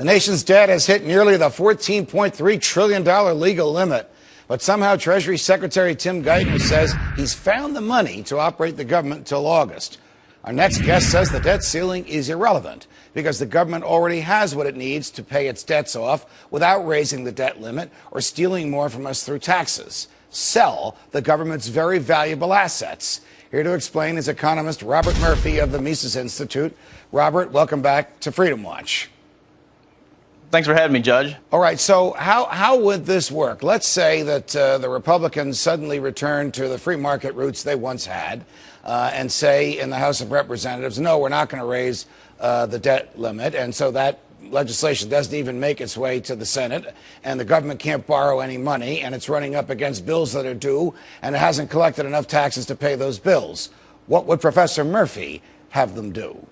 The nation's debt has hit nearly the $14.3 trillion legal limit. But somehow Treasury Secretary Tim Geithner says he's found the money to operate the government until August. Our next guest says the debt ceiling is irrelevant because the government already has what it needs to pay its debts off without raising the debt limit or stealing more from us through taxes. Sell the government's very valuable assets. Here to explain is economist Robert Murphy of the Mises Institute. Robert, welcome back to Freedom Watch. Thanks for having me, Judge. All right, so how would this work? Let's say that the Republicans suddenly return to the free market roots they once had and say in the House of Representatives, no, we're not going to raise the debt limit. And so that legislation doesn't even make its way to the Senate, and the government can't borrow any money, and it's running up against bills that are due, and it hasn't collected enough taxes to pay those bills. What would Professor Murphy have them do?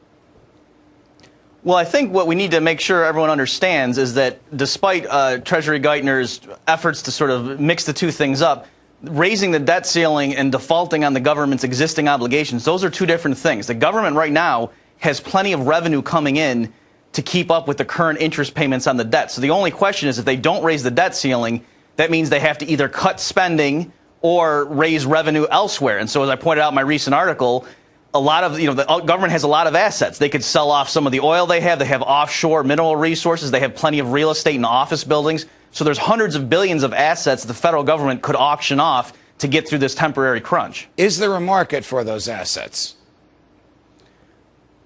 Well, I think what we need to make sure everyone understands is that despite Treasury Geithner's efforts to sort of mix the two things up, raising the debt ceiling and defaulting on the government's existing obligations, those are two different things. The government right now has plenty of revenue coming in to keep up with the current interest payments on the debt. So the only question is if they don't raise the debt ceiling, that means they have to either cut spending or raise revenue elsewhere. And so as I pointed out in my recent article, a lot of, the government has a lot of assets. They could sell off some of the oil they have. They have offshore mineral resources. They have plenty of real estate and office buildings. So there's hundreds of billions of assets the federal government could auction off to get through this temporary crunch. Is there a market for those assets?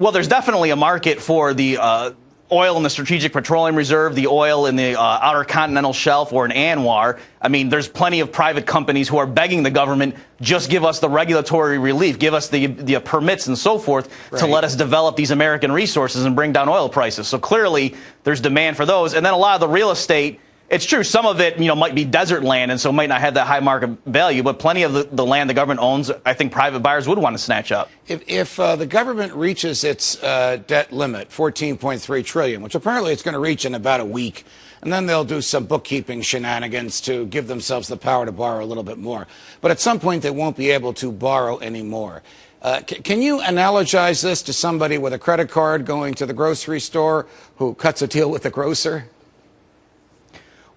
Well, there's definitely a market for the oil in the Strategic Petroleum Reserve, the oil in the Outer Continental Shelf, or in ANWR. I mean, there's plenty of private companies who are begging the government, just give us the regulatory relief, give us the permits and so forth to let us develop these American resources and bring down oil prices. So clearly, there's demand for those. And then a lot of the real estate, it's true, some of it, might be desert land and so might not have that high market value, but plenty of the land the government owns, I think private buyers would want to snatch up. If the government reaches its debt limit, $14.3 trillion, which apparently it's going to reach in about a week, and then they'll do some bookkeeping shenanigans to give themselves the power to borrow a little bit more. But at some point, they won't be able to borrow anymore. Can you analogize this to somebody with a credit card going to the grocery store who cuts a deal with the grocer?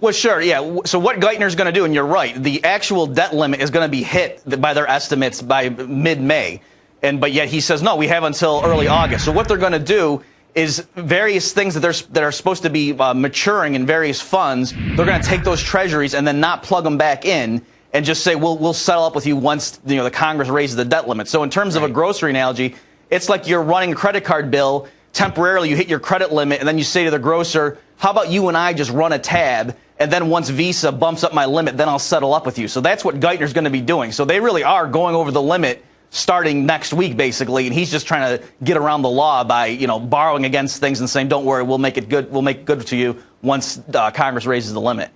Well, sure, yeah. So what Geithner's going to do, and you're right, the actual debt limit is going to be hit by their estimates by mid-May. But yet he says, no, we have until early August. So what they're going to do is various things that are supposed to be maturing in various funds, they're going to take those treasuries and then not plug them back in and just say, we'll settle up with you once the Congress raises the debt limit. So in terms of a grocery analogy, it's like you're running a credit card bill. Temporarily, you hit your credit limit, and then you say to the grocer, how about you and I just run a tab, and then once Visa bumps up my limit, then I'll settle up with you. So that's what Geithner's going to be doing. So they really are going over the limit starting next week, basically, and he's just trying to get around the law by, borrowing against things and saying, don't worry, we'll make it good. We'll make it good to you once Congress raises the limit.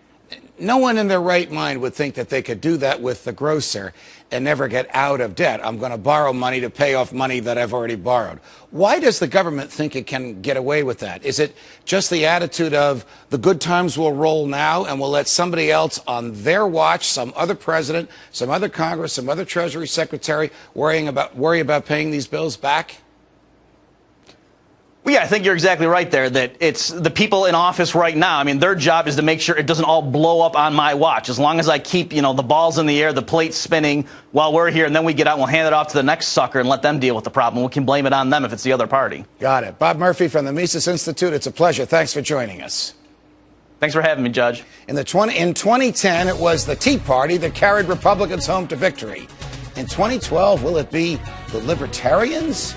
No one in their right mind would think that they could do that with the grocer and never get out of debt. I'm going to borrow money to pay off money that I've already borrowed. Why does the government think it can get away with that? Is it just the attitude of the good times will roll now and we'll let somebody else on their watch, some other president, some other Congress, some other Treasury Secretary worry about paying these bills back? Well, yeah, I think you're exactly right there, that it's the people in office right now. I mean, their job is to make sure it doesn't all blow up on my watch. As long as I keep, the balls in the air, the plates spinning while we're here, and then we get out and we'll hand it off to the next sucker and let them deal with the problem. We can blame it on them if it's the other party. Got it. Bob Murphy from the Mises Institute. It's a pleasure. Thanks for joining us. Thanks for having me, Judge. In 2010, it was the Tea Party that carried Republicans home to victory. In 2012, will it be the Libertarians?